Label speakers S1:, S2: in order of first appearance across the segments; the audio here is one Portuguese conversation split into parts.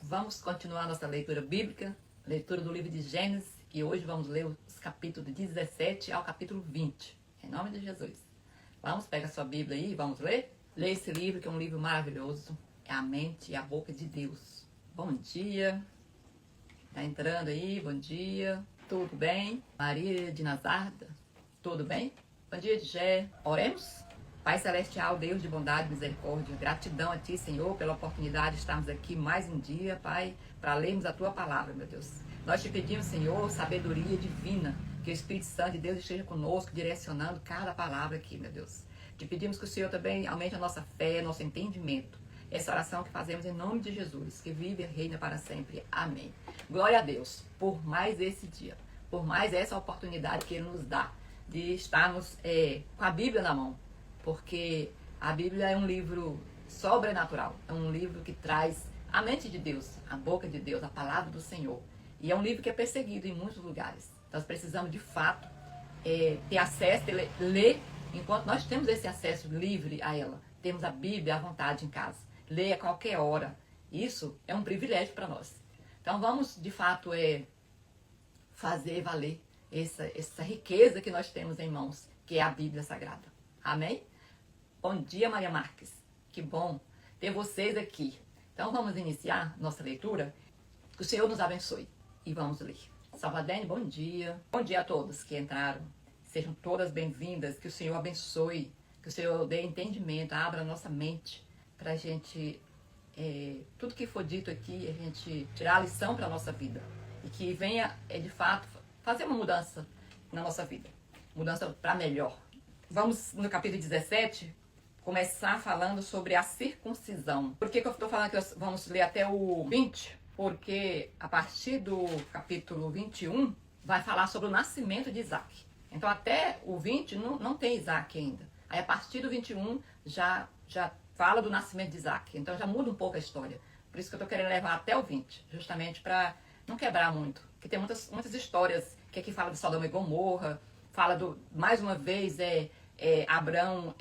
S1: Vamos continuar nossa leitura bíblica, leitura do livro de Gênesis, e hoje vamos ler os capítulos 17 ao capítulo 20, em nome de Jesus. Vamos pegar sua Bíblia aí e vamos ler? Ler esse livro, que é um livro maravilhoso, é a mente e a boca de Deus. Bom dia, tá entrando aí, bom dia, tudo bem? Maria de Nazaré, tudo bem? Bom dia, Gé. Oremos? Pai Celestial, Deus de bondade e misericórdia, gratidão a Ti, Senhor, pela oportunidade de estarmos aqui mais um dia, Pai, para lermos a Tua palavra, meu Deus. Nós te pedimos, Senhor, sabedoria divina, que o Espírito Santo de Deus esteja conosco, direcionando cada palavra aqui, meu Deus. Te pedimos que o Senhor também aumente a nossa fé, nosso entendimento. Essa oração que fazemos em nome de Jesus, que vive e reina para sempre. Amém. Glória a Deus por mais esse dia, por mais essa oportunidade que Ele nos dá de estarmos com a Bíblia na mão. Porque a Bíblia é um livro sobrenatural, é um livro que traz a mente de Deus, a boca de Deus, a palavra do Senhor. E é um livro que é perseguido em muitos lugares. Nós precisamos, de fato, ter acesso, ler, enquanto nós temos esse acesso livre a ela. Temos a Bíblia à vontade em casa, ler a qualquer hora. Isso é um privilégio para nós. Então vamos, de fato, fazer valer essa riqueza que nós temos em mãos, que é a Bíblia Sagrada. Amém? Bom dia, Maria Marques. Que bom ter vocês aqui. Então vamos iniciar nossa leitura. Que o Senhor nos abençoe e vamos ler. Salvadene, bom dia. Bom dia a todos que entraram. Sejam todas bem-vindas. Que o Senhor abençoe. Que o Senhor dê entendimento, abra a nossa mente para a gente, tudo que for dito aqui, a gente tirar a lição para a nossa vida. E que venha, de fato, fazer uma mudança na nossa vida. Mudança para melhor. Vamos no capítulo 17 começar falando sobre a circuncisão. Por que eu estou falando que nós vamos ler até o 20? Porque a partir do capítulo 21 vai falar sobre o nascimento de Isaac. Então até o 20 não tem Isaac ainda. Aí a partir do 21 já fala do nascimento de Isaac. Então já muda um pouco a história. Por isso que eu estou querendo levar até o 20, justamente para não quebrar muito. Porque tem muitas histórias que aqui fala de Sodoma e Gomorra, fala mais uma vez, Abraão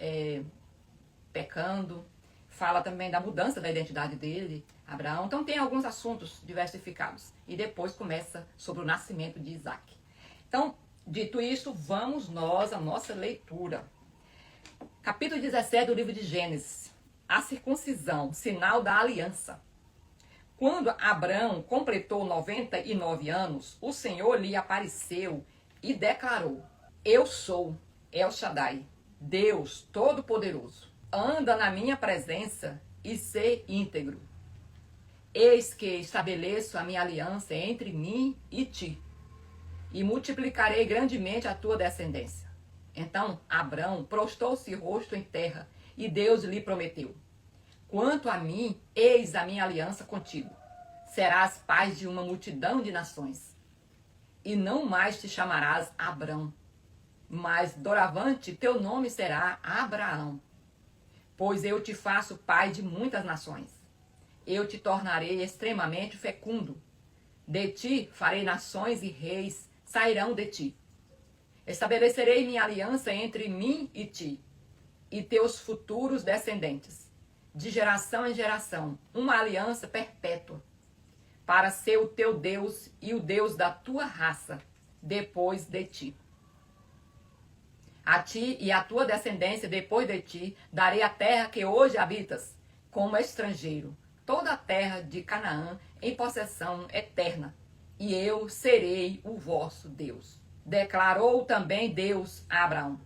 S1: pecando, fala também da mudança da identidade dele, Abraão. Então tem alguns assuntos diversificados. E depois começa sobre o nascimento de Isaac. Então, dito isso, vamos nós à nossa leitura. Capítulo 17 do livro de Gênesis. A circuncisão, sinal da aliança. Quando Abraão completou 99 anos, o Senhor lhe apareceu e declarou: Eu sou El Shaddai, Deus Todo-Poderoso. Anda na minha presença e sê íntegro. Eis que estabeleço a minha aliança entre mim e ti, e multiplicarei grandemente a tua descendência. Então Abrão prostrou-se rosto em terra, e Deus lhe prometeu: Quanto a mim, eis a minha aliança contigo. Serás pai de uma multidão de nações. E não mais te chamarás Abrão, mas doravante teu nome será Abraão, pois eu te faço pai de muitas nações. Eu te tornarei extremamente fecundo. De ti farei nações e reis sairão de ti. Estabelecerei minha aliança entre mim e ti, e teus futuros descendentes, de geração em geração, uma aliança perpétua, para ser o teu Deus e o Deus da tua raça, depois de ti. A ti e à tua descendência depois de ti, darei a terra que hoje habitas, como estrangeiro, toda a terra de Canaã em possessão eterna, e eu serei o vosso Deus. Declarou também Deus a Abraão: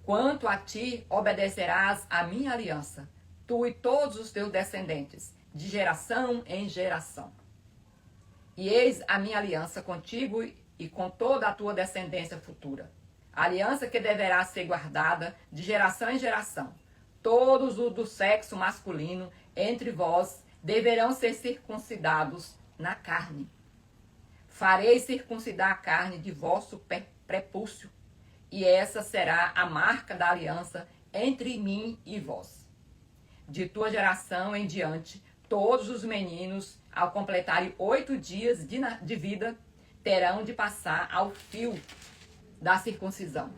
S1: Quanto a ti obedecerás a minha aliança, tu e todos os teus descendentes, de geração em geração. E eis a minha aliança contigo e com toda a tua descendência futura. Aliança que deverá ser guardada de geração em geração. Todos os do sexo masculino entre vós deverão ser circuncidados na carne. Farei circuncidar a carne de vosso prepúcio, e essa será a marca da aliança entre mim e vós. De tua geração em diante, todos os meninos, ao completarem 8 dias de vida, terão de passar ao fio da circuncisão,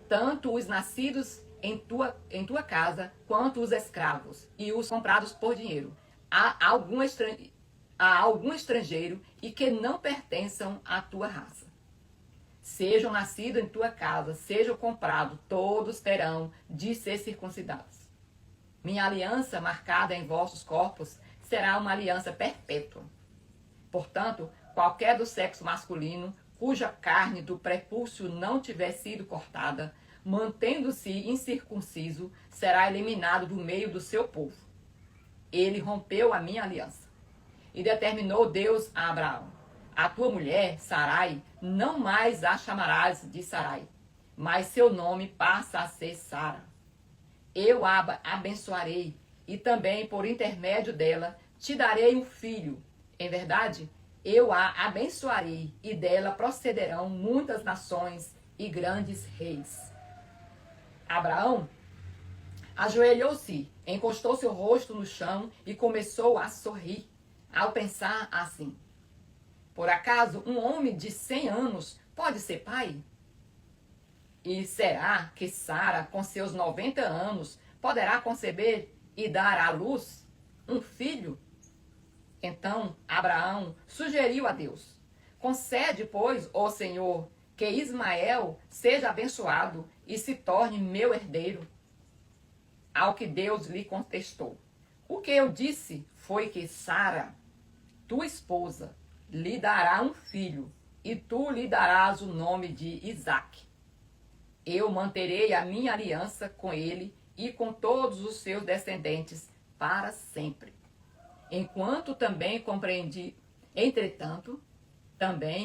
S1: tanto os nascidos em tua casa, quanto os escravos e os comprados por dinheiro. a algum estrangeiro e que não pertençam à tua raça. Sejam nascidos em tua casa, sejam comprados, todos terão de ser circuncidados. Minha aliança marcada em vossos corpos será uma aliança perpétua. Portanto, qualquer do sexo masculino, cuja carne do prepúcio não tiver sido cortada, mantendo-se incircunciso, será eliminado do meio do seu povo. Ele rompeu a minha aliança. E determinou Deus a Abraão: a tua mulher, Sarai, não mais a chamarás de Sarai, mas seu nome passa a ser Sara. Eu a abençoarei, e também por intermédio dela te darei um filho. Em verdade, eu a abençoarei, e dela procederão muitas nações e grandes reis. Abraão ajoelhou-se, encostou seu rosto no chão e começou a sorrir, ao pensar assim: por acaso um homem de 100 anos pode ser pai? E será que Sara, com seus 90 anos, poderá conceber e dar à luz um filho? Então Abraão sugeriu a Deus: concede, pois, ó Senhor, que Ismael seja abençoado e se torne meu herdeiro. Ao que Deus lhe contestou: o que eu disse foi que Sara, tua esposa, lhe dará um filho, e tu lhe darás o nome de Isaque. Eu manterei a minha aliança com ele e com todos os seus descendentes para sempre. Entretanto, também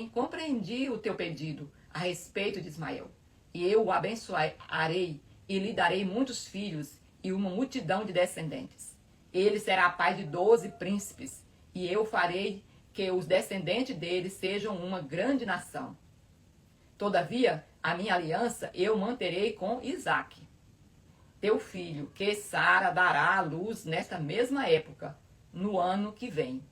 S1: compreendi o teu pedido a respeito de Ismael, e eu o abençoarei e lhe darei muitos filhos e uma multidão de descendentes. Ele será pai de 12 príncipes, e eu farei que os descendentes dele sejam uma grande nação. Todavia, a minha aliança eu manterei com Isaque, teu filho, que Sara dará à luz nesta mesma época, no ano que vem.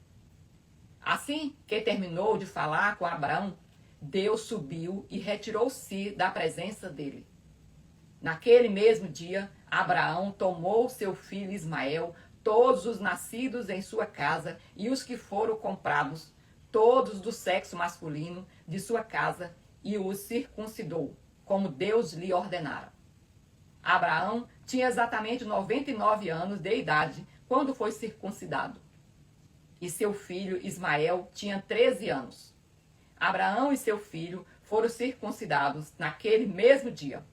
S1: Assim que terminou de falar com Abraão, Deus subiu e retirou-se da presença dele. Naquele mesmo dia, Abraão tomou seu filho Ismael, todos os nascidos em sua casa e os que foram comprados, todos do sexo masculino de sua casa, e os circuncidou, como Deus lhe ordenara. Abraão tinha exatamente 99 anos de idade quando foi circuncidado, e seu filho Ismael tinha 13 anos. Abraão e seu filho foram circuncidados naquele mesmo dia.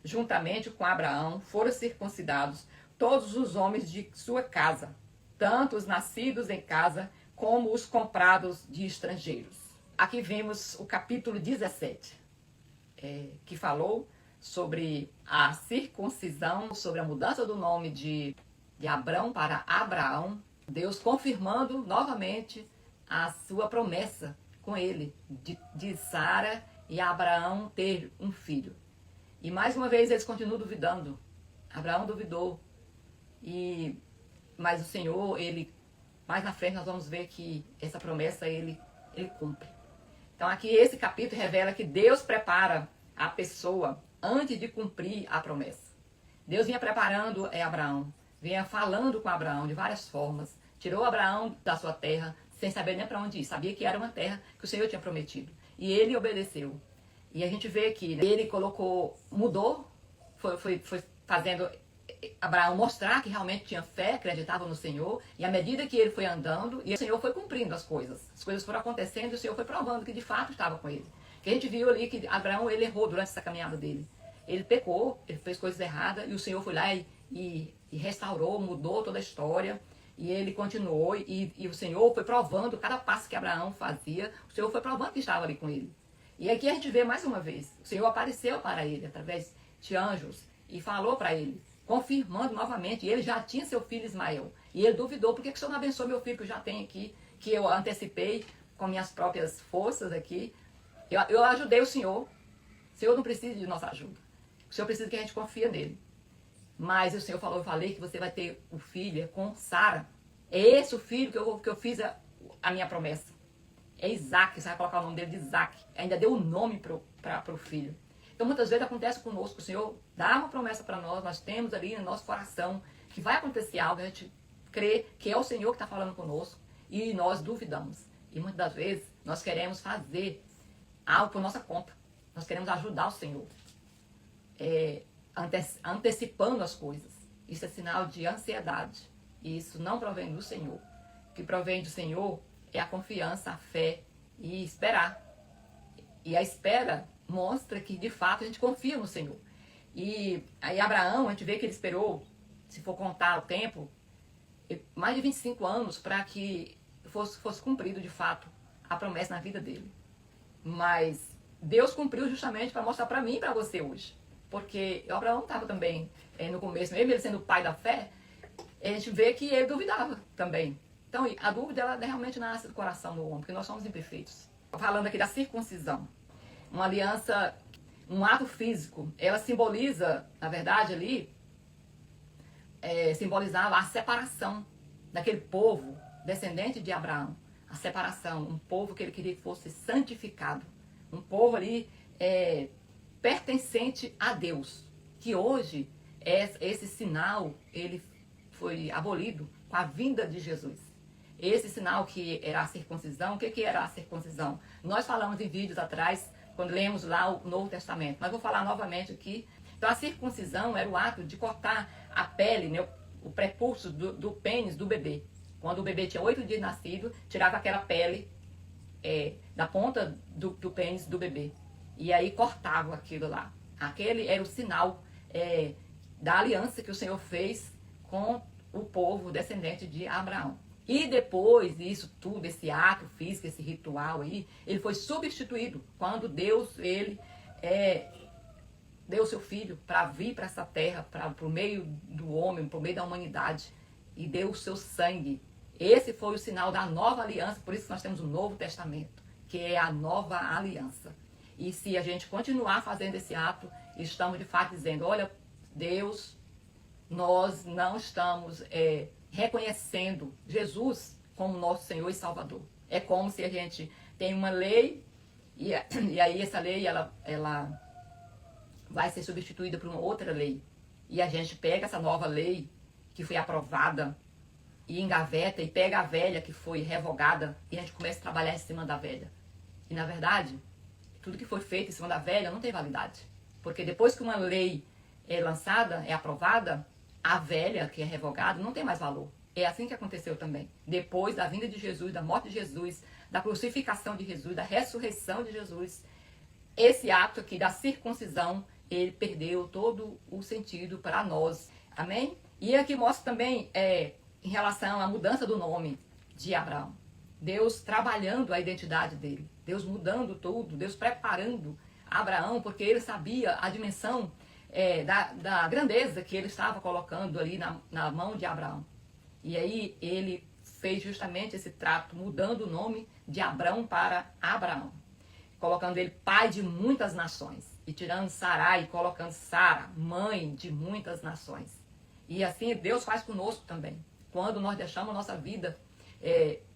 S1: Juntamente com Abraão foram circuncidados todos os homens de sua casa, tanto os nascidos em casa como os comprados de estrangeiros. Aqui vemos o capítulo 17, que falou sobre a circuncisão, sobre a mudança do nome de Abrão para Abraão, Deus confirmando novamente a sua promessa com ele, de Sara e Abraão ter um filho. E mais uma vez eles continuam duvidando. Abraão duvidou. Mas o Senhor, mais na frente nós vamos ver que essa promessa ele cumpre. Então aqui esse capítulo revela que Deus prepara a pessoa antes de cumprir a promessa. Deus vinha preparando Abraão, vinha falando com Abraão de várias formas, tirou Abraão da sua terra sem saber nem para onde ir, sabia que era uma terra que o Senhor tinha prometido. E ele obedeceu. E a gente vê que ele mudou, foi fazendo Abraão mostrar que realmente tinha fé, acreditava no Senhor, e à medida que ele foi andando, e o Senhor foi cumprindo as coisas foram acontecendo, e o Senhor foi provando que de fato estava com ele. Que a gente viu ali que Abraão, ele errou durante essa caminhada dele. Ele pecou, ele fez coisas erradas, e o Senhor foi lá e restaurou, mudou toda a história, e ele continuou, e o Senhor foi provando cada passo que Abraão fazia, o Senhor foi provando que estava ali com ele. E aqui a gente vê mais uma vez, o Senhor apareceu para ele através de anjos e falou para ele, confirmando novamente, e ele já tinha seu filho Ismael. E ele duvidou: por que o Senhor não abençoou meu filho que eu já tenho aqui, que eu antecipei com minhas próprias forças aqui? Eu ajudei o Senhor não precisa de nossa ajuda. O Senhor precisa que a gente confie nele. Mas o Senhor falou: eu falei que você vai ter um filho com Sara. É esse o filho que eu fiz a minha promessa. É Isaque, você vai colocar o nome dele de Isaque. Ainda deu o nome para o filho. Então muitas vezes acontece conosco, o Senhor dá uma promessa para nós temos ali no nosso coração que vai acontecer algo, a gente crê que é o Senhor que está falando conosco. e nós duvidamos. E muitas das vezes nós queremos fazer algo por nossa conta. Nós queremos ajudar o Senhor, antecipando as coisas. Isso é sinal de ansiedade. E isso não provém do Senhor. O que provém do Senhor é a confiança, a fé e esperar. E a espera mostra que, de fato, a gente confia no Senhor. E aí Abraão, a gente vê que ele esperou, se for contar o tempo, mais de 25 anos para que fosse cumprido, de fato, a promessa na vida dele. Mas Deus cumpriu justamente para mostrar para mim e para você hoje. Porque Abraão estava também no começo, mesmo ele sendo o pai da fé, a gente vê que ele duvidava também. Então, a dúvida, ela realmente nasce do coração do homem, porque nós somos imperfeitos. Falando aqui da circuncisão, uma aliança, um ato físico, ela simboliza, na verdade, ali, simbolizava a separação daquele povo descendente de Abraão. A separação, um povo que ele queria que fosse santificado. Um povo ali pertencente a Deus. Que hoje, esse sinal, ele foi abolido com a vinda de Jesus. Esse sinal que era a circuncisão, o que era a circuncisão? Nós falamos em vídeos atrás, quando lemos lá o Novo Testamento, mas vou falar novamente aqui. Então a circuncisão era o ato de cortar a pele, né, o prepúcio do pênis do bebê. Quando o bebê tinha 8 dias nascido, tirava aquela pele da ponta do pênis do bebê. E aí cortava aquilo lá. Aquele era o sinal da aliança que o Senhor fez com o povo descendente de Abraão. E depois disso tudo, esse ato físico, esse ritual aí, ele foi substituído quando Deus, ele deu seu filho para vir para essa terra, para o meio do homem, para o meio da humanidade, e deu o seu sangue. Esse foi o sinal da nova aliança, por isso que nós temos o Novo Testamento, que é a nova aliança. E se a gente continuar fazendo esse ato, estamos de fato dizendo, olha, Deus, nós não estamos reconhecendo Jesus como nosso Senhor e Salvador. É como se a gente tem uma lei e aí essa lei ela vai ser substituída por uma outra lei. E a gente pega essa nova lei que foi aprovada e engaveta e pega a velha que foi revogada e a gente começa a trabalhar em cima da velha. E na verdade, tudo que foi feito em cima da velha não tem validade. Porque depois que uma lei é lançada, é aprovada, a velha, que é revogada, não tem mais valor. É assim que aconteceu também. Depois da vinda de Jesus, da morte de Jesus, da crucificação de Jesus, da ressurreição de Jesus, esse ato aqui da circuncisão, ele perdeu todo o sentido para nós. Amém? E aqui mostra também em relação à mudança do nome de Abraão. Deus trabalhando a identidade dele. Deus mudando tudo. Deus preparando Abraão, porque ele sabia a dimensão da grandeza que ele estava colocando ali na mão de Abraão. E aí ele fez justamente esse trato, mudando o nome de Abrão para Abraão, colocando ele pai de muitas nações, e tirando Sarai e colocando Sara, mãe de muitas nações. E assim Deus faz conosco também. Quando nós deixamos a nossa vida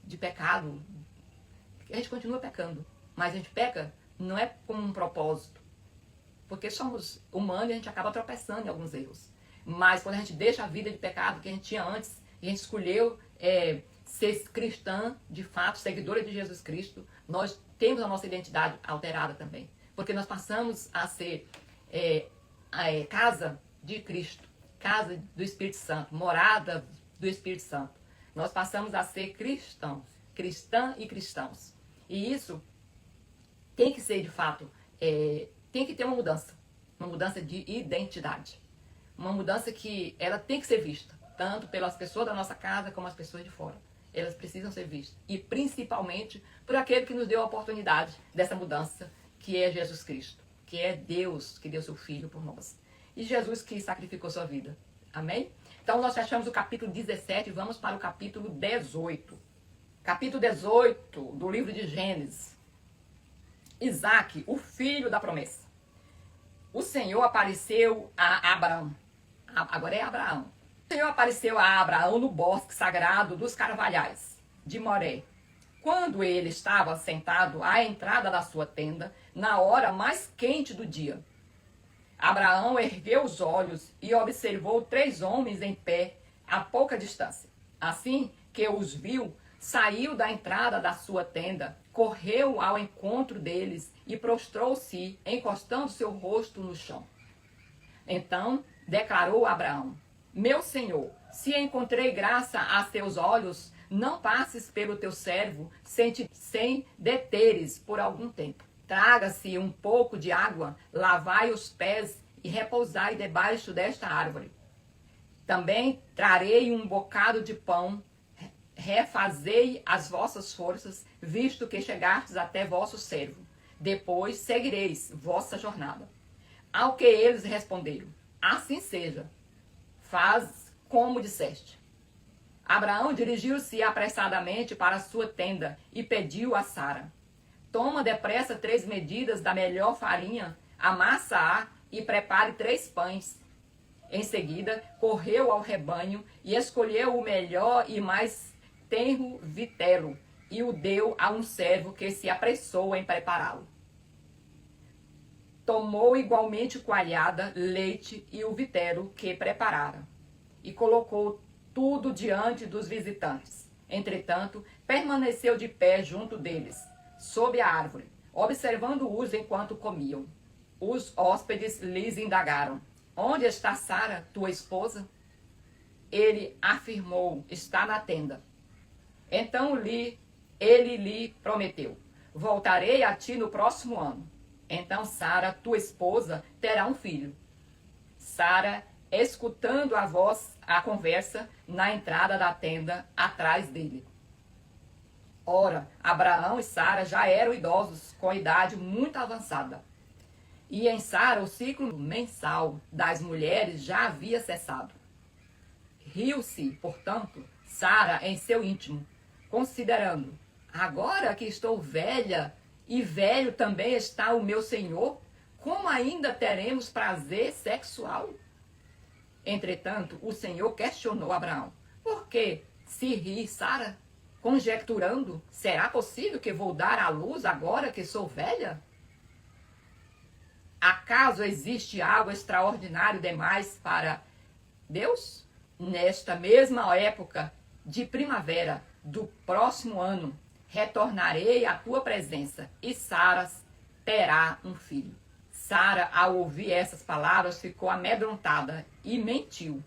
S1: de pecado, a gente continua pecando, mas a gente peca não é com um propósito, porque somos humanos e a gente acaba tropeçando em alguns erros. Mas quando a gente deixa a vida de pecado que a gente tinha antes, e a gente escolheu ser cristã, de fato, seguidora de Jesus Cristo, nós temos a nossa identidade alterada também. Porque nós passamos a ser casa de Cristo, casa do Espírito Santo, morada do Espírito Santo. Nós passamos a ser cristãos, cristã e cristãos. E isso tem que ser, de fato, tem que ter uma mudança de identidade. Uma mudança que ela tem que ser vista, tanto pelas pessoas da nossa casa como as pessoas de fora. Elas precisam ser vistas. E principalmente por aquele que nos deu a oportunidade dessa mudança, que é Jesus Cristo, que é Deus que deu seu Filho por nós. E Jesus que sacrificou sua vida. Amém? Então nós fechamos o capítulo 17 e vamos para o capítulo 18. Capítulo 18 do livro de Gênesis. Isaac, o filho da promessa. O Senhor apareceu a Abraão. Agora é Abraão. O Senhor apareceu a Abraão no bosque sagrado dos Carvalhais de Moré, quando ele estava sentado à entrada da sua tenda, na hora mais quente do dia. Abraão ergueu os olhos e observou 3 homens em pé a pouca distância. Assim que os viu, saiu da entrada da sua tenda, correu ao encontro deles e prostrou-se, encostando seu rosto no chão. Então declarou Abraão: meu senhor, se encontrei graça a teus olhos, não passes pelo teu servo sem deteres por algum tempo. Traga-se um pouco de água, lavai os pés e repousai debaixo desta árvore. Também trarei um bocado de pão, refazei as vossas forças, visto que chegastes até vosso servo. Depois seguireis vossa jornada. Ao que eles responderam: assim seja, faz como disseste. Abraão dirigiu-se apressadamente para a sua tenda e pediu a Sara: toma depressa 3 medidas da melhor farinha, amassa-a e prepare 3 pães. Em seguida, correu ao rebanho e escolheu o melhor e mais tenro vitelo e o deu a um servo que se apressou em prepará-lo. Tomou igualmente coalhada, leite e o vitelo que preparara, e colocou tudo diante dos visitantes. Entretanto, permaneceu de pé junto deles, sob a árvore, observando-os enquanto comiam. Os hóspedes lhes indagaram: onde está Sara, tua esposa? Ele afirmou: está na tenda. Então ele lhe prometeu: voltarei a ti no próximo ano. Então Sara, tua esposa, terá um filho. Sara, escutando a conversa na entrada da tenda, atrás dele. Ora, Abraão e Sara já eram idosos, com idade muito avançada. E em Sara o ciclo mensal das mulheres já havia cessado. Riu-se, portanto, Sara em seu íntimo, considerando: agora que estou velha e velho também está o meu senhor, como ainda teremos prazer sexual? Entretanto, o Senhor questionou Abraão: por que se ri Sara, conjecturando: será possível que vou dar à luz agora que sou velha? Acaso existe algo extraordinário demais para Deus? Nesta mesma época de primavera do próximo ano, retornarei à tua presença e Sara terá um filho. Sara, ao ouvir essas palavras, ficou amedrontada e mentiu: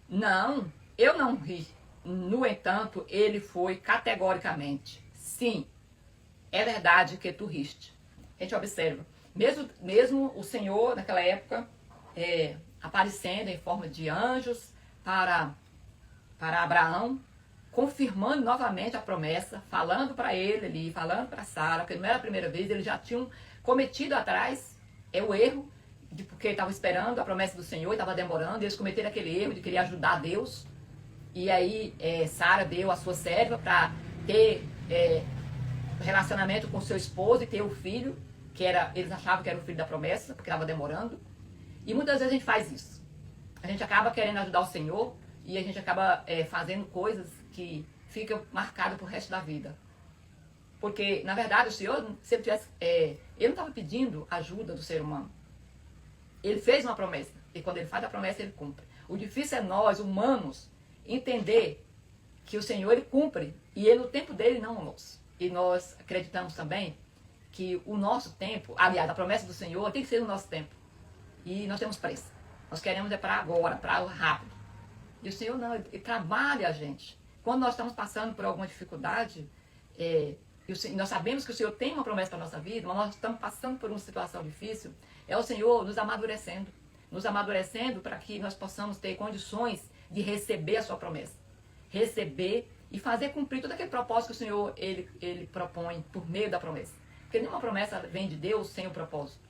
S1: não, eu não ri. No entanto, ele foi categoricamente: sim, é verdade que tu riste. A gente observa, mesmo o Senhor, naquela época, aparecendo em forma de anjos para Abraão, confirmando novamente a promessa, falando para ele ali, falando para Sara, porque não era a primeira vez, eles já tinham cometido atrás o erro, porque estavam esperando a promessa do Senhor, estava demorando, e eles cometeram aquele erro de querer ajudar Deus. E aí Sara deu a sua serva para ter relacionamento com seu esposo e ter o filho, eles achavam que era o filho da promessa, porque estava demorando. E muitas vezes a gente faz isso. A gente acaba querendo ajudar o Senhor e a gente acaba fazendo coisas que ficam marcadas pro resto da vida. Porque, na verdade, o Senhor, se ele tivesse, ele não estava pedindo ajuda do ser humano. Ele fez uma promessa. E quando ele faz a promessa, ele cumpre. O difícil é nós, humanos, entender que o Senhor, ele cumpre. E ele, no tempo dele, não o nosso. E nós acreditamos também que o nosso tempo, aliás, a promessa do Senhor tem que ser no nosso tempo. E nós temos pressa. Nós queremos para agora, para rápido. E o Senhor não, ele trabalha a gente. Quando nós estamos passando por alguma dificuldade, nós sabemos que o Senhor tem uma promessa para a nossa vida, mas nós estamos passando por uma situação difícil, é o Senhor nos amadurecendo para que nós possamos ter condições de receber a sua promessa. Receber e fazer cumprir todo aquele propósito que o Senhor ele propõe por meio da promessa. Porque nenhuma promessa vem de Deus sem o propósito.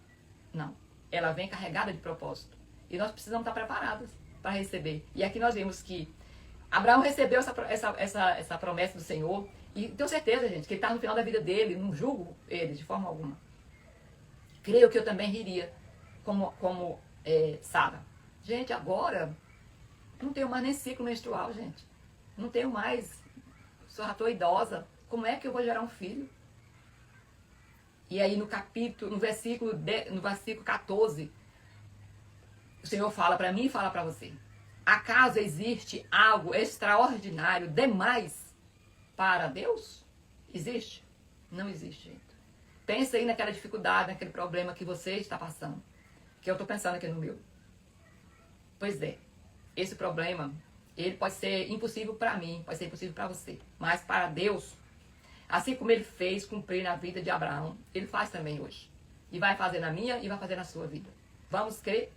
S1: Não. Ela vem carregada de propósito. E nós precisamos estar preparados para receber. E aqui nós vimos que Abraão recebeu essa promessa do Senhor. E tenho certeza, gente, que ele está no final da vida dele. Não julgo ele de forma alguma. Creio que eu também riria como Sara. Gente, agora não tenho mais nem ciclo menstrual, gente. Não tenho mais. Já estou idosa. Como é que eu vou gerar um filho? E aí no versículo 14, o Senhor fala para mim e fala para você: acaso existe algo extraordinário demais para Deus? Existe? Não existe, gente. Pensa aí naquela dificuldade, naquele problema que você está passando. Que eu estou pensando aqui no meu. Pois é, esse problema, ele pode ser impossível para mim, pode ser impossível para você. Mas para Deus, assim como ele fez cumprir na vida de Abraão, ele faz também hoje. E vai fazer na minha e vai fazer na sua vida. Vamos crer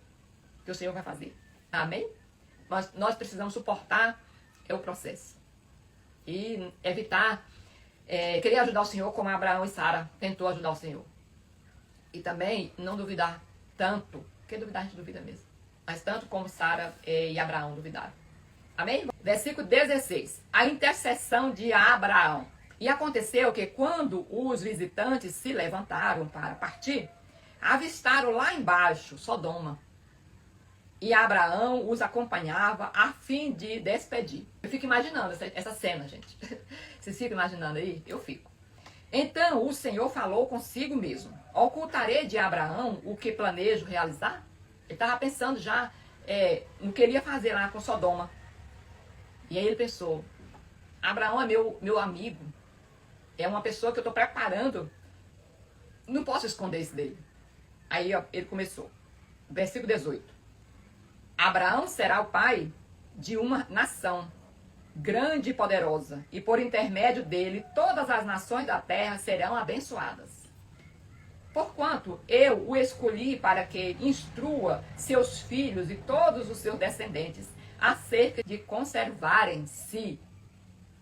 S1: que o Senhor vai fazer. Amém? Mas nós precisamos suportar o processo. E evitar querer ajudar o Senhor como Abraão e Sara tentou ajudar o Senhor. E também não duvidar tanto, porque duvidar a gente duvida mesmo, mas tanto como Sara e Abraão duvidaram. Amém? Versículo 16. A intercessão de Abraão. E aconteceu que quando os visitantes se levantaram para partir, avistaram lá embaixo Sodoma. E Abraão os acompanhava a fim de despedir. Eu fico imaginando essa cena, gente. Vocês ficam imaginando aí? Eu fico. Então o Senhor falou consigo mesmo. Ocultarei de Abraão o que planejo realizar? Ele estava pensando já no que ele ia fazer lá com Sodoma. E aí ele pensou, Abraão é meu amigo. É uma pessoa que eu estou preparando. Não posso esconder isso dele. Aí ó, ele começou. Versículo 18. Abraão será o pai de uma nação grande e poderosa, e por intermédio dele todas as nações da terra serão abençoadas. Porquanto eu o escolhi para que instrua seus filhos e todos os seus descendentes acerca de conservarem-se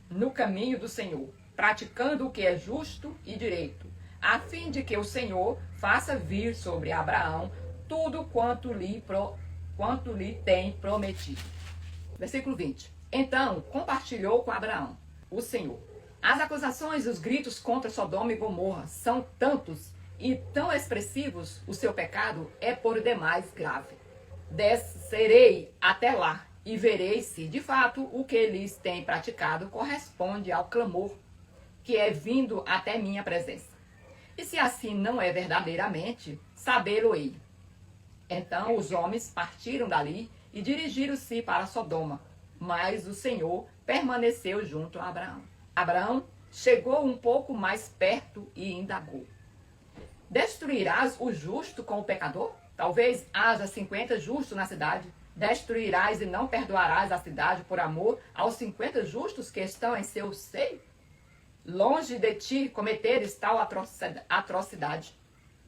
S1: no caminho do Senhor, praticando o que é justo e direito, a fim de que o Senhor faça vir sobre Abraão tudo quanto lhe tem prometido. Versículo 20. Então compartilhou com Abraão o Senhor. As acusações e os gritos contra Sodoma e Gomorra são tantos e tão expressivos, o seu pecado é por demais grave. Descerei até lá e verei se, de fato, o que eles têm praticado corresponde ao clamor que é vindo até minha presença. E se assim não é verdadeiramente, sabê-lo-ei. Então os homens partiram dali e dirigiram-se para Sodoma, mas o Senhor permaneceu junto a Abraão. Abraão chegou um pouco mais perto e indagou: destruirás o justo com o pecador? Talvez haja 50 justos na cidade. Destruirás e não perdoarás a cidade por amor aos 50 justos que estão em seu seio? Longe de ti cometeres tal atrocidade.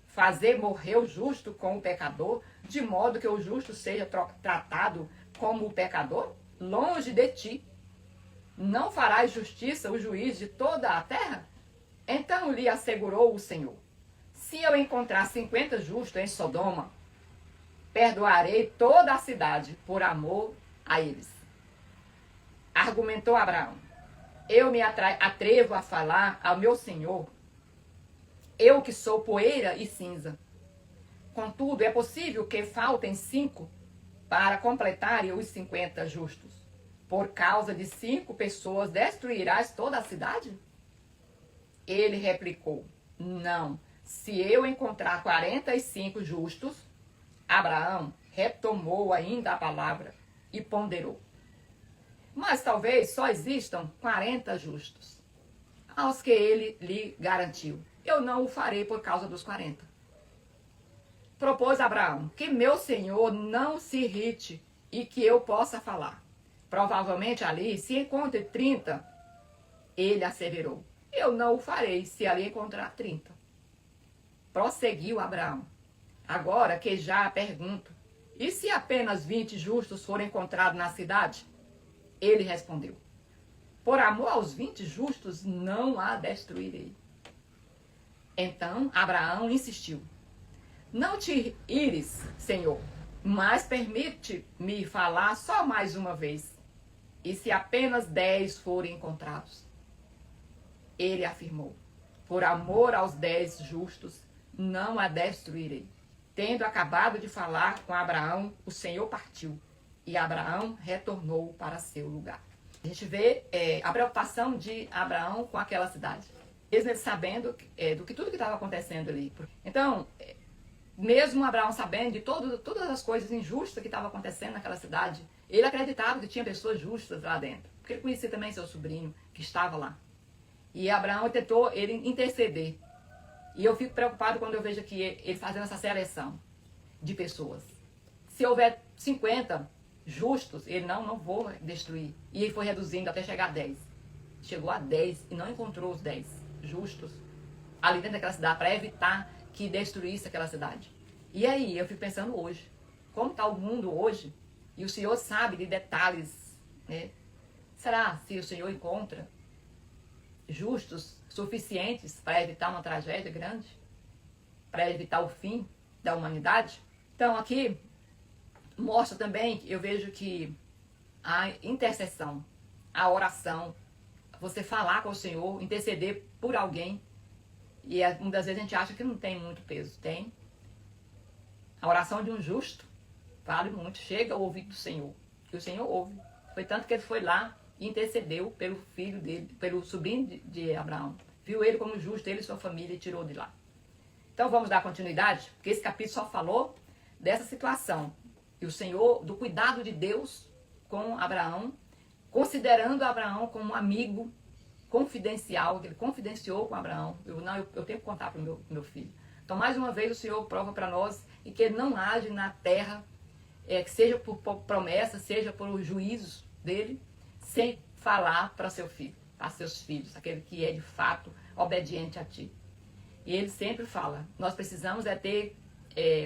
S1: Fazer morrer o justo com o pecador, de modo que o justo seja tratado como o pecador? Longe de ti. Não farás justiça o juiz de toda a terra? Então lhe assegurou o Senhor: se eu encontrar 50 justos em Sodoma, perdoarei toda a cidade por amor a eles. Argumentou Abraão: eu me atrevo a falar ao meu Senhor, eu que sou poeira e cinza. Contudo, é possível que faltem 5 para completarem os 50 justos. Por causa de 5 pessoas destruirás toda a cidade? Ele replicou: não, se eu encontrar 45 justos. Abraão retomou ainda a palavra e ponderou: mas talvez só existam 40 justos. Aos que ele lhe garantiu: eu não o farei por causa dos 40. Propôs Abraão que meu senhor não se irrite e que eu possa falar. Provavelmente ali se encontre 30. Ele asseverou: eu não o farei se ali encontrar 30. Prosseguiu Abraão: agora que já pergunto, e se apenas 20 justos forem encontrados na cidade? Ele respondeu: por amor aos 20 justos não a destruirei. Então Abraão insistiu: não te ires, Senhor, mas permite-me falar só mais uma vez. E se apenas 10 forem encontrados? Ele afirmou: por amor aos 10 justos não a destruirei. Tendo acabado de falar com Abraão, o Senhor partiu, e Abraão retornou para seu lugar. A gente vê a preocupação de Abraão com aquela cidade, mesmo ele sabendo do que tudo que estava acontecendo ali. Então, mesmo Abraão sabendo de todas as coisas injustas que estavam acontecendo naquela cidade, ele acreditava que tinha pessoas justas lá dentro, porque ele conhecia também seu sobrinho que estava lá. E Abraão tentou ele interceder. E eu fico preocupado quando eu vejo aqui ele fazendo essa seleção de pessoas. Se houver 50 justos, ele não vou destruir. E ele foi reduzindo até chegar a 10. Chegou a 10 e não encontrou os 10 justos ali dentro daquela cidade para evitar que destruísse aquela cidade. E aí, eu fico pensando hoje, como está o mundo hoje? E o Senhor sabe de detalhes, né? Será se o Senhor encontra justos suficientes para evitar uma tragédia grande? Para evitar o fim da humanidade? Então, aqui mostra também, eu vejo que a intercessão, a oração, você falar com o Senhor, interceder por alguém, e muitas vezes a gente acha que não tem muito peso. Tem. A oração de um justo vale muito, chega ao ouvido do Senhor, que o Senhor ouve. Foi tanto que ele foi lá e intercedeu pelo filho dele, pelo sobrinho de Abraão. Viu ele como justo, ele e sua família, e tirou de lá. Então vamos dar continuidade, porque esse capítulo só falou dessa situação. E o Senhor, do cuidado de Deus com Abraão, considerando Abraão como um amigo confidencial, que ele confidenciou com Abraão. Eu tenho que contar para o meu filho. Então, mais uma vez, o Senhor prova para nós e que ele não age na terra, que seja por promessa, seja por juízos dele, sem falar para seu filho, para seus filhos, aquele que é de fato obediente a ti. E ele sempre fala, nós precisamos ter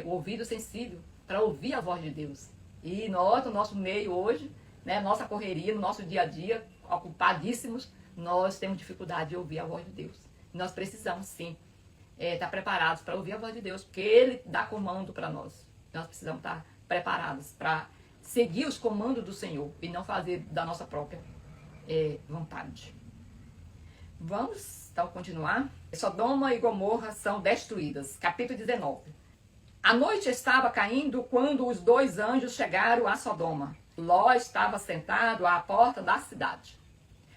S1: o ouvido sensível para ouvir a voz de Deus. E nós, no nosso meio hoje, né, nossa correria, no nosso dia a dia, ocupadíssimos, nós temos dificuldade de ouvir a voz de Deus. Nós precisamos sim estar preparados para ouvir a voz de Deus, porque Ele dá comando para nós. Nós precisamos estar preparados para seguir os comandos do Senhor e não fazer da nossa própria vontade. Vamos então continuar. Sodoma e Gomorra são destruídas. Capítulo 19. A noite estava caindo quando os 2 anjos chegaram a Sodoma. Ló estava sentado à porta da cidade.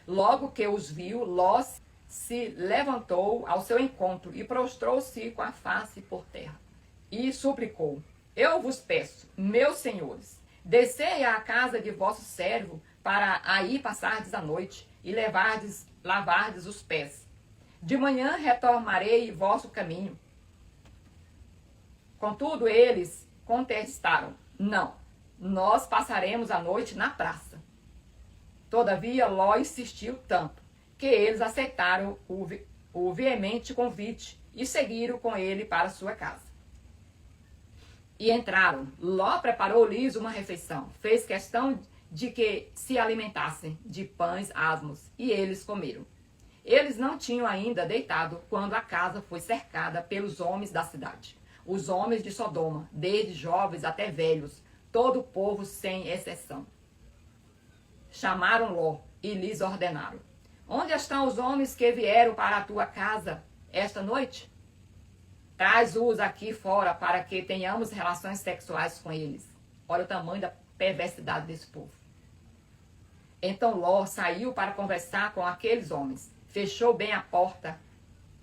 S1: Logo que os viu, Ló se levantou ao seu encontro e prostrou-se com a face por terra. E suplicou: eu vos peço, meus senhores, descei à casa de vosso servo para aí passardes a noite e lavardes os pés. De manhã retomarei vosso caminho. Contudo, eles contestaram: não, nós passaremos a noite na praça. Todavia, Ló insistiu tanto que eles aceitaram o veemente convite e seguiram com ele para sua casa. E entraram. Ló preparou-lhes uma refeição. Fez questão de que se alimentassem de pães asmos, e eles comeram. Eles não tinham ainda deitado quando a casa foi cercada pelos homens da cidade. Os homens de Sodoma, desde jovens até velhos, todo o povo sem exceção. Chamaram Ló e lhes ordenaram: onde estão os homens que vieram para a tua casa esta noite? Traz-os aqui fora para que tenhamos relações sexuais com eles. Olha o tamanho da perversidade desse povo. Então Ló saiu para conversar com aqueles homens. Fechou bem a porta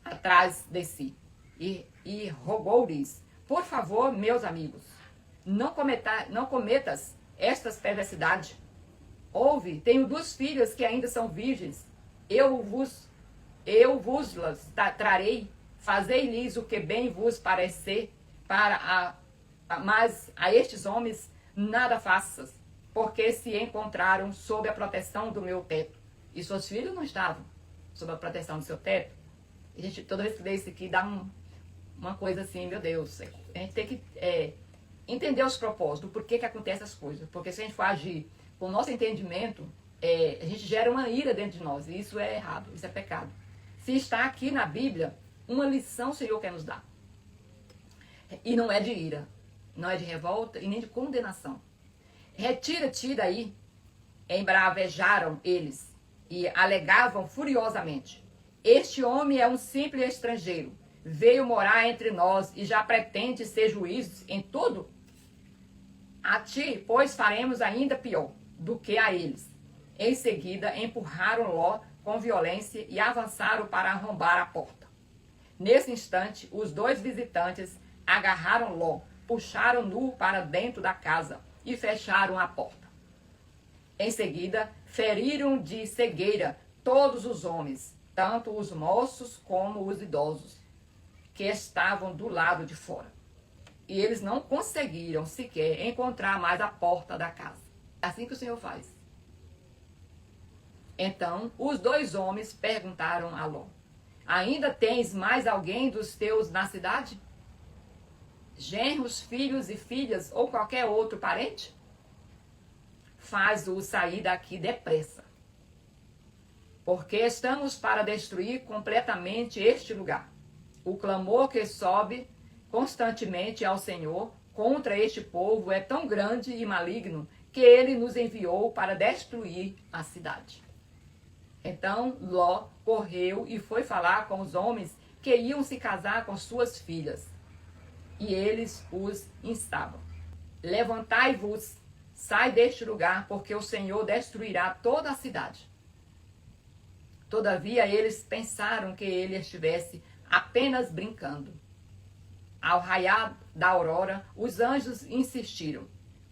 S1: atrás de si e rogou-lhes: por favor, meus amigos, não cometas estas perversidades. Ouve, tenho 2 filhas que ainda são virgens. Eu vos-las trarei. Fazei-lhes o que bem vos parecer, mas a estes homens nada faças, porque se encontraram sob a proteção do meu teto. E seus filhos não estavam sob a proteção do seu teto. A gente, toda vez que lê isso aqui, dá uma coisa assim, meu Deus. A gente tem que entender os propósitos, do porquê que acontecem as coisas. Porque se a gente for agir com o nosso entendimento, a gente gera uma ira dentro de nós. E isso é errado, isso é pecado. Se está aqui na Bíblia, uma lição o Senhor quer nos dar. E não é de ira, não é de revolta e nem de condenação. Retira-te daí. Embravejaram eles e alegavam furiosamente: este homem é um simples estrangeiro, veio morar entre nós e já pretende ser juiz em tudo? A ti, pois, faremos ainda pior do que a eles. Em seguida, empurraram Ló com violência e avançaram para arrombar a porta. Nesse instante, os 2 visitantes agarraram Ló, puxaram-no para dentro da casa e fecharam a porta. Em seguida, feriram de cegueira todos os homens tanto os moços como os idosos, que estavam do lado de fora. E eles não conseguiram sequer encontrar mais a porta da casa. É assim que o Senhor faz. Então, os dois homens perguntaram a Ló: ainda tens mais alguém dos teus na cidade? Genros, filhos e filhas ou qualquer outro parente? Faz-o sair daqui depressa, porque estamos para destruir completamente este lugar. O clamor que sobe constantemente ao Senhor contra este povo é tão grande e maligno que ele nos enviou para destruir a cidade. Então Ló correu e foi falar com os homens que iam se casar com suas filhas. E eles os instavam: levantai-vos, sai deste lugar, porque o Senhor destruirá toda a cidade. Todavia eles pensaram que ele estivesse apenas brincando. Ao raiar da aurora, os anjos insistiram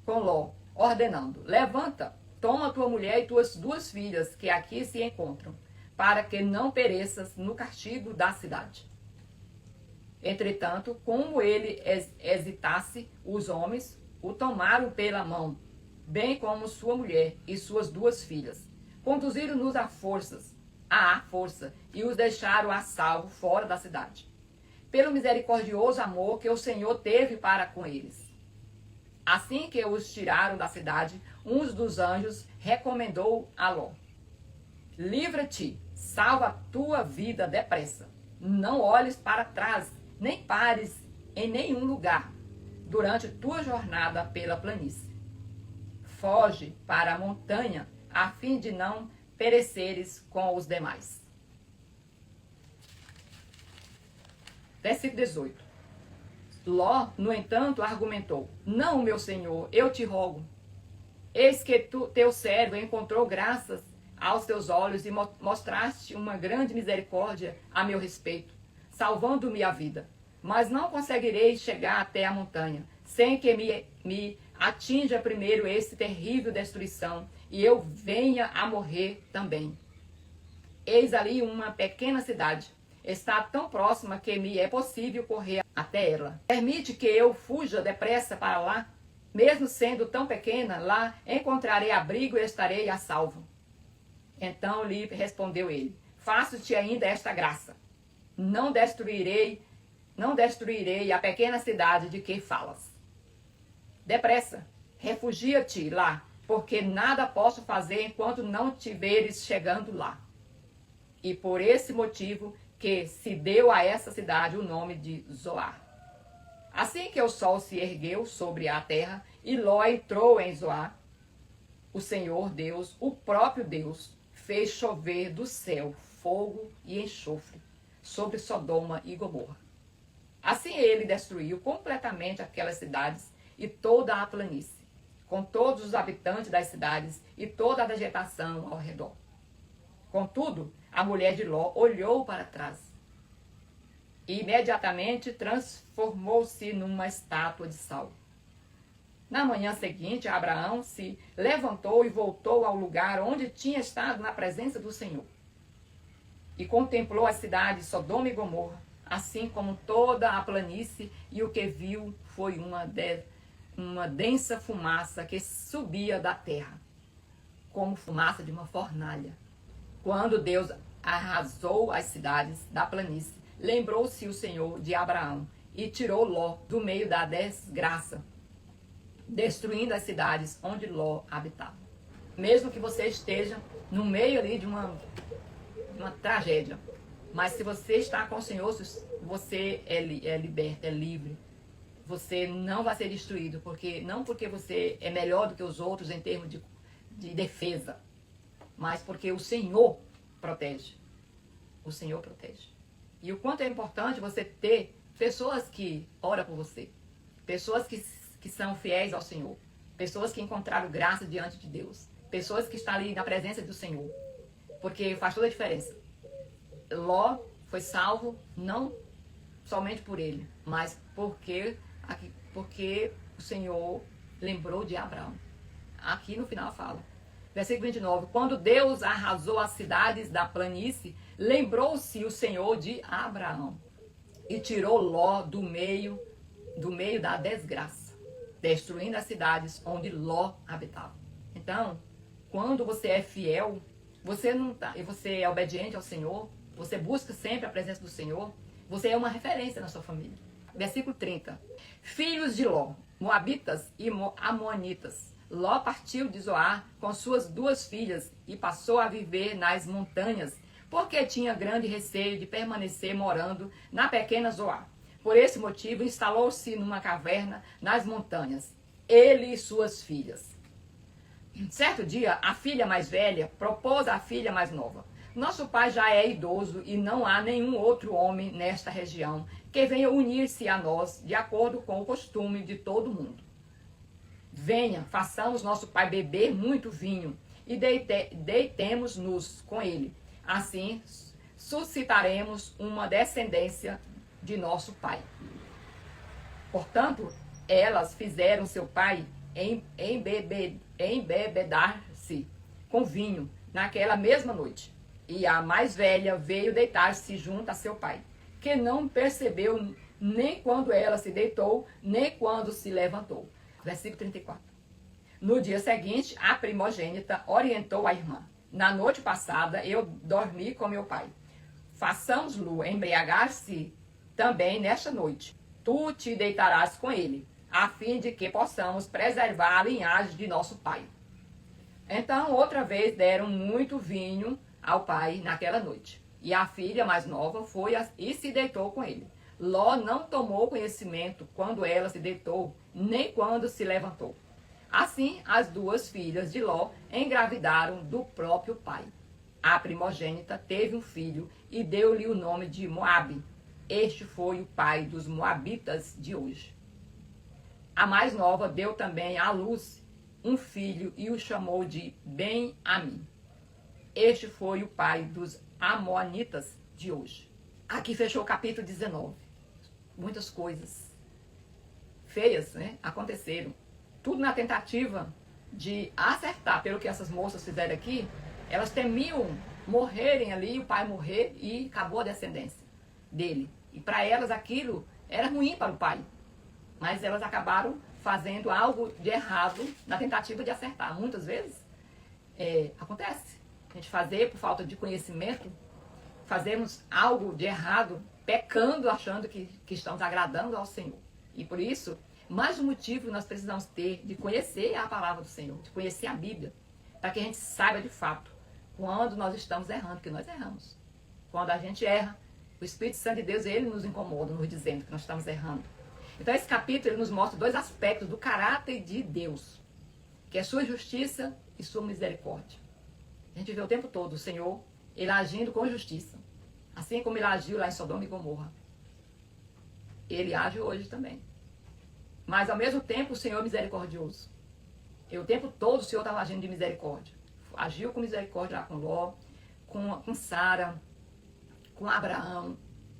S1: com Ló, ordenando: levanta, toma tua mulher e tuas duas filhas, que aqui se encontram, para que não pereças no castigo da cidade. Entretanto, como ele hesitasse, os homens o tomaram pela mão, bem como sua mulher e suas duas filhas. Conduziram-nos à força, e os deixaram a salvo fora da cidade, pelo misericordioso amor que o Senhor teve para com eles. Assim que os tiraram da cidade, um dos anjos recomendou a Ló: livra-te, salva a tua vida depressa. Não olhes para trás, nem pares em nenhum lugar durante tua jornada pela planície. Foge para a montanha, a fim de não pereceres com os demais. Versículo 18. Ló, no entanto, argumentou: não, meu senhor, eu te rogo. Eis que teu servo encontrou graças aos teus olhos e mostraste uma grande misericórdia a meu respeito, salvando-me a vida. Mas não conseguirei chegar até a montanha, sem que me atinja primeiro esse terrível destruição, e eu venha a morrer também. Eis ali uma pequena cidade. Está tão próxima que me é possível correr até ela. Permite que eu fuja depressa para lá. Mesmo sendo tão pequena, lá encontrarei abrigo e estarei a salvo. Então lhe respondeu ele: faço-te ainda esta graça. Não destruirei a pequena cidade de que falas. Depressa, refugia-te lá, porque nada posso fazer enquanto não te veres chegando lá. E por esse motivo que se deu a essa cidade o nome de Zoar. Assim que o sol se ergueu sobre a terra e Ló entrou em Zoar, o Senhor Deus, o próprio Deus, fez chover do céu fogo e enxofre sobre Sodoma e Gomorra. Assim ele destruiu completamente aquelas cidades e toda a planície, com todos os habitantes das cidades e toda a vegetação ao redor. Contudo, a mulher de Ló olhou para trás e imediatamente transformou-se numa estátua de sal. Na manhã seguinte, Abraão se levantou e voltou ao lugar onde tinha estado na presença do Senhor. E contemplou as cidades de Sodoma e Gomorra, assim como toda a planície, e o que viu foi uma densa fumaça que subia da terra, como fumaça de uma fornalha. Quando Deus arrasou as cidades da planície, lembrou-se o Senhor de Abraão e tirou Ló do meio da desgraça, destruindo as cidades onde Ló habitava. Mesmo que você esteja no meio ali de uma tragédia, mas se você está com o Senhor, você é liberto, é livre. Você não vai ser destruído, não porque você é melhor do que os outros em termos de defesa, mas porque o Senhor protege. O Senhor protege. E o quanto é importante você ter pessoas que oram por você, pessoas que são fiéis ao Senhor, pessoas que encontraram graça diante de Deus, pessoas que estão ali na presença do Senhor, porque faz toda a diferença. Ló foi salvo não somente por ele, mas porque o Senhor lembrou de Abraão. Aqui no final fala. Versículo 29. Quando Deus arrasou as cidades da planície, lembrou-se o Senhor de Abraão e tirou Ló do meio da desgraça, destruindo as cidades onde Ló habitava. Então, quando você é fiel, você é obediente ao Senhor, você busca sempre a presença do Senhor, você é uma referência na sua família. Versículo 30. Filhos de Ló, moabitas e amonitas. Ló partiu de Zoar com suas 2 filhas e passou a viver nas montanhas, porque tinha grande receio de permanecer morando na pequena Zoar. Por esse motivo, instalou-se numa caverna nas montanhas, ele e suas filhas. Certo dia, a filha mais velha propôs à filha mais nova: nosso pai já é idoso e não há nenhum outro homem nesta região que venha unir-se a nós de acordo com o costume de todo mundo. Venha, façamos nosso pai beber muito vinho e deitemos-nos com ele. Assim, suscitaremos uma descendência de nosso pai. Portanto, elas fizeram seu pai embebedar-se com vinho naquela mesma noite. E a mais velha veio deitar-se junto a seu pai, que não percebeu nem quando ela se deitou, nem quando se levantou. Versículo 34. No dia seguinte, a primogênita orientou a irmã: na noite passada eu dormi com meu pai. Façamos-lo embriagar-se também nesta noite. Tu te deitarás com ele, a fim de que possamos preservar a linhagem de nosso pai. Então, outra vez deram muito vinho ao pai naquela noite. E a filha mais nova foi e se deitou com ele. Ló não tomou conhecimento quando ela se deitou, nem quando se levantou. Assim, as 2 filhas de Ló engravidaram do próprio pai. A primogênita teve um filho e deu-lhe o nome de Moabe. Este foi o pai dos moabitas de hoje. A mais nova deu também à luz um filho e o chamou de Ben-Ami. Este foi o pai dos amonitas de hoje. Aqui fechou o capítulo 19. Muitas coisas feias, aconteceram. Tudo na tentativa de acertar. Pelo que essas moças fizeram aqui, elas temiam morrerem ali, o pai morrer, e acabou a descendência dele. E para elas aquilo era ruim para o pai. Mas elas acabaram fazendo algo de errado na tentativa de acertar. Muitas vezes acontece. A gente fazer por falta de conhecimento, fazemos algo de errado, pecando, achando que estamos agradando ao Senhor. E por isso, mais um motivo nós precisamos ter de conhecer a palavra do Senhor, de conhecer a Bíblia, para que a gente saiba de fato quando nós estamos errando, porque nós erramos. Quando a gente erra, o Espírito Santo de Deus, ele nos incomoda, nos dizendo que nós estamos errando. Então esse capítulo ele nos mostra 2 aspectos do caráter de Deus, que é sua justiça e sua misericórdia. A gente vê o tempo todo o Senhor, ele agindo com justiça, assim como ele agiu lá em Sodoma e Gomorra. Ele age hoje também. Mas ao mesmo tempo o Senhor é misericordioso. E o tempo todo o Senhor estava agindo de misericórdia. Agiu com misericórdia lá com Ló, com Sara, com Abraão,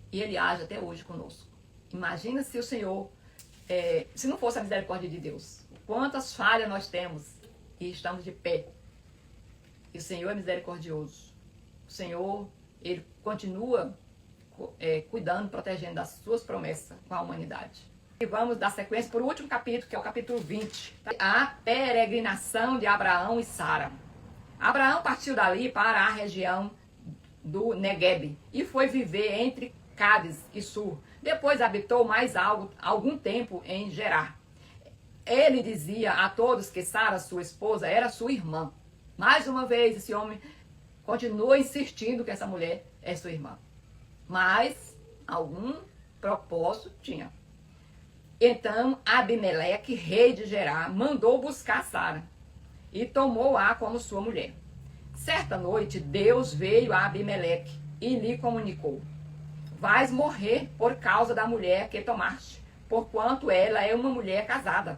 S1: e ele age até hoje conosco. Imagina se o Senhor, se não fosse a misericórdia de Deus, quantas falhas nós temos e estamos de pé. E o Senhor é misericordioso. O Senhor, ele continua cuidando, protegendo das suas promessas com a humanidade. E vamos dar sequência para o último capítulo, que é o capítulo 20. A peregrinação de Abraão e Sara. Abraão partiu dali para a região do Negueb e foi viver entre Cádiz e Sur. Depois habitou mais algum tempo em Gerar. Ele dizia a todos que Sara, sua esposa, era sua irmã. Mais uma vez, esse homem continua insistindo que essa mulher é sua irmã. Mas algum propósito tinha. Então, Abimeleque, rei de Gerar, mandou buscar Sara e tomou-a como sua mulher. Certa noite, Deus veio a Abimeleque e lhe comunicou: vais morrer por causa da mulher que tomaste, porquanto ela é uma mulher casada.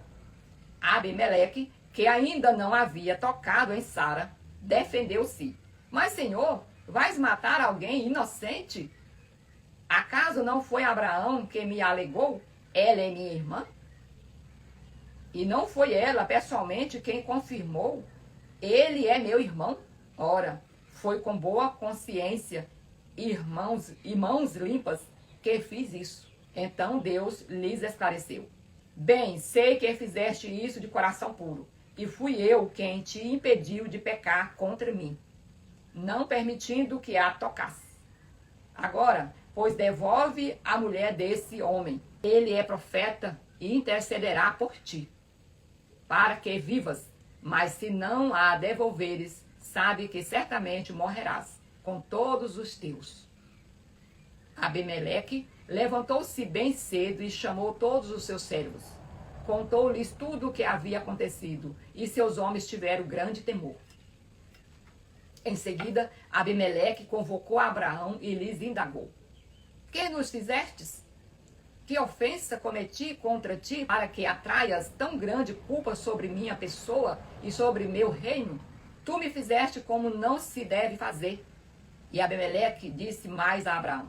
S1: Abimeleque, que ainda não havia tocado em Sara, defendeu-se: mas, Senhor, vais matar alguém inocente? Acaso não foi Abraão que me alegou? Ela é minha irmã? E não foi ela pessoalmente quem confirmou: ele é meu irmão? Ora, foi com boa consciência irmãos e mãos limpas que fiz isso. Então Deus lhes esclareceu: bem, sei que fizeste isso de coração puro, e fui eu quem te impediu de pecar contra mim, não permitindo que a tocasse. Agora, pois devolve a mulher desse homem. Ele é profeta e intercederá por ti, para que vivas. Mas se não a devolveres, sabe que certamente morrerás com todos os teus. Abimeleque levantou-se bem cedo e chamou todos os seus servos. Contou-lhes tudo o que havia acontecido, e seus homens tiveram grande temor. Em seguida, Abimeleque convocou Abraão e lhes indagou: que nos fizestes? Que ofensa cometi contra ti, para que atraias tão grande culpa sobre minha pessoa e sobre meu reino? Tu me fizeste como não se deve fazer. E Abimeleque disse mais a Abraão: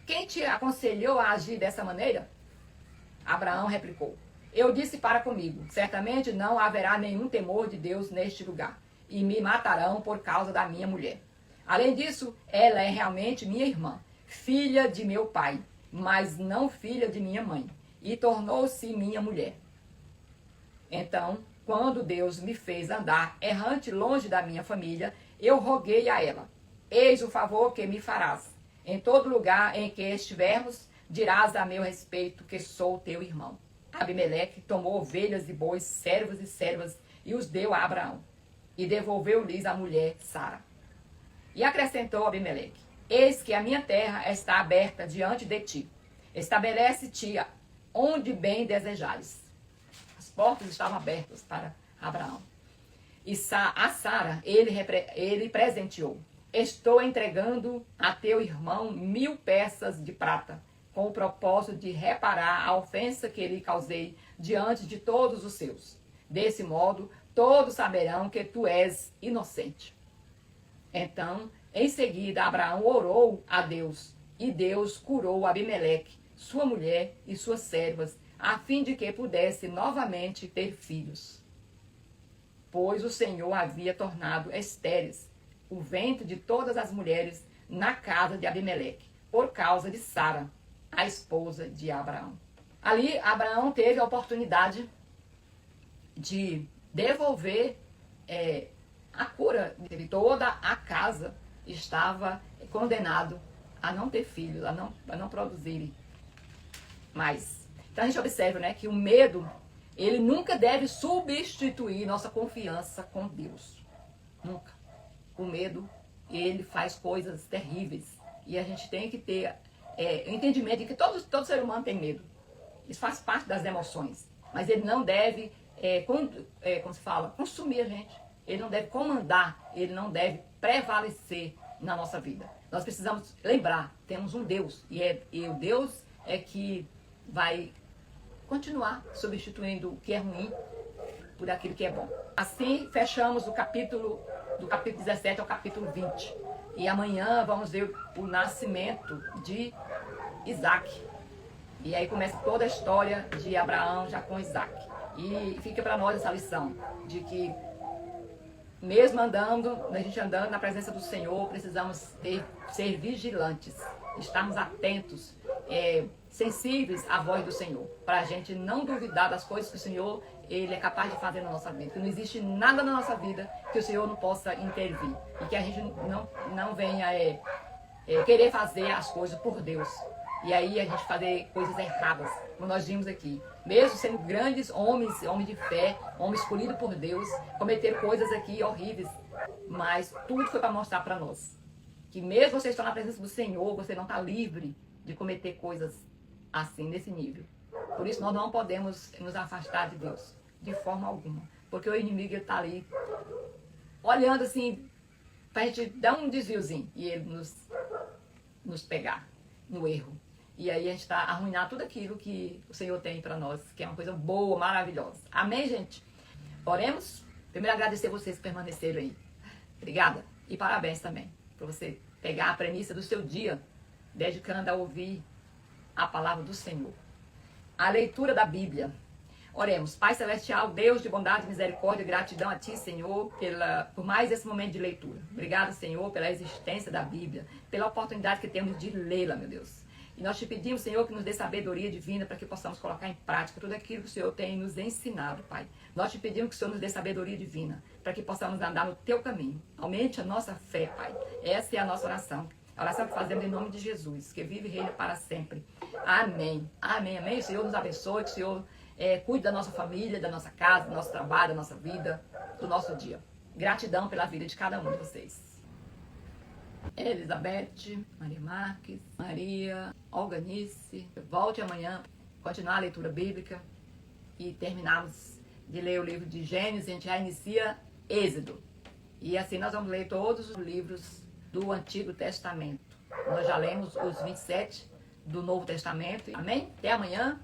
S1: quem te aconselhou a agir dessa maneira? Abraão replicou: eu disse para comigo: certamente não haverá nenhum temor de Deus neste lugar, e me matarão por causa da minha mulher. Além disso, ela é realmente minha irmã, filha de meu pai, mas não filha de minha mãe, e tornou-se minha mulher. Então, quando Deus me fez andar errante longe da minha família, eu roguei a ela: eis o favor que me farás. Em todo lugar em que estivermos, dirás a meu respeito que sou teu irmão. Abimeleque tomou ovelhas e bois, servos e servas, e os deu a Abraão, e devolveu-lhes a mulher Sara. E acrescentou Abimeleque: eis que a minha terra está aberta diante de ti. Estabelece-te onde bem desejares. As portas estavam abertas para Abraão. E a Sara ele presenteou: estou entregando a teu irmão 1000 peças de prata, com o propósito de reparar a ofensa que lhe causei diante de todos os seus. Desse modo, todos saberão que tu és inocente. Então, em seguida, Abraão orou a Deus, e Deus curou Abimeleque, sua mulher e suas servas, a fim de que pudesse novamente ter filhos. Pois o Senhor havia tornado estéreis o ventre de todas as mulheres na casa de Abimeleque, por causa de Sara, a esposa de Abraão. Ali, Abraão teve a oportunidade de devolver a cura. Toda a casa estava condenado a não ter filhos, a não produzirem mais. Então a gente observa, né, que o medo, ele nunca deve substituir nossa confiança com Deus. Nunca. O medo, ele faz coisas terríveis. E a gente tem que ter o entendimento de que todo ser humano tem medo. Isso faz parte das emoções. Mas ele não deve, como se fala, consumir a gente. Ele não deve comandar, ele não deve prevalecer na nossa vida. Nós precisamos lembrar, temos um Deus. E o Deus é que vai continuar substituindo o que é ruim por aquilo que é bom. Assim, fechamos do capítulo 17 ao capítulo 20. E amanhã vamos ver o nascimento de Isaac. E aí começa toda a história de Abraão já com Isaac. E fica para nós essa lição de que mesmo a gente andando na presença do Senhor, precisamos ser vigilantes, estarmos atentos, sensíveis à voz do Senhor, para a gente não duvidar das coisas que o Senhor ele é capaz de fazer na nossa vida. Que não existe nada na nossa vida que o Senhor não possa intervir e que a gente não venha querer fazer as coisas por Deus. E aí a gente fazer coisas erradas, como nós vimos aqui. Mesmo sendo grandes homens de fé, homens escolhidos por Deus, cometer coisas aqui horríveis. Mas tudo foi para mostrar para nós que mesmo você estando na presença do Senhor, você não está livre de cometer coisas assim, nesse nível. Por isso nós não podemos nos afastar de Deus, de forma alguma. Porque o inimigo está ali, olhando assim, para a gente dar um desviozinho e ele nos pegar no erro. E aí a gente está arruinando tudo aquilo que o Senhor tem para nós, que é uma coisa boa, maravilhosa. Amém, gente? Oremos. Primeiro agradecer vocês que permaneceram aí. Obrigada. E parabéns também por você pegar a premissa do seu dia, dedicando a ouvir a palavra do Senhor. A leitura da Bíblia. Oremos. Pai Celestial, Deus de bondade e misericórdia, gratidão a Ti, Senhor, por mais esse momento de leitura. Obrigado, Senhor, pela existência da Bíblia, pela oportunidade que temos de lê-la, meu Deus. E nós te pedimos, Senhor, que nos dê sabedoria divina para que possamos colocar em prática tudo aquilo que o Senhor tem nos ensinado, Pai. Nós te pedimos que o Senhor nos dê sabedoria divina para que possamos andar no Teu caminho. Aumente a nossa fé, Pai. Essa é a nossa oração. A oração que fazemos em nome de Jesus, que vive e reina para sempre. Amém. Amém, amém. O Senhor nos abençoe, que o Senhor cuide da nossa família, da nossa casa, do nosso trabalho, da nossa vida, do nosso dia. Gratidão pela vida de cada um de vocês. Elizabeth, Maria Marques, Maria, Olganice. Volte amanhã, continuar a leitura bíblica e terminarmos de ler o livro de Gênesis. A gente já inicia Êxodo. E assim nós vamos ler todos os livros do Antigo Testamento. Nós já lemos os 27 do Novo Testamento. Amém? Até amanhã.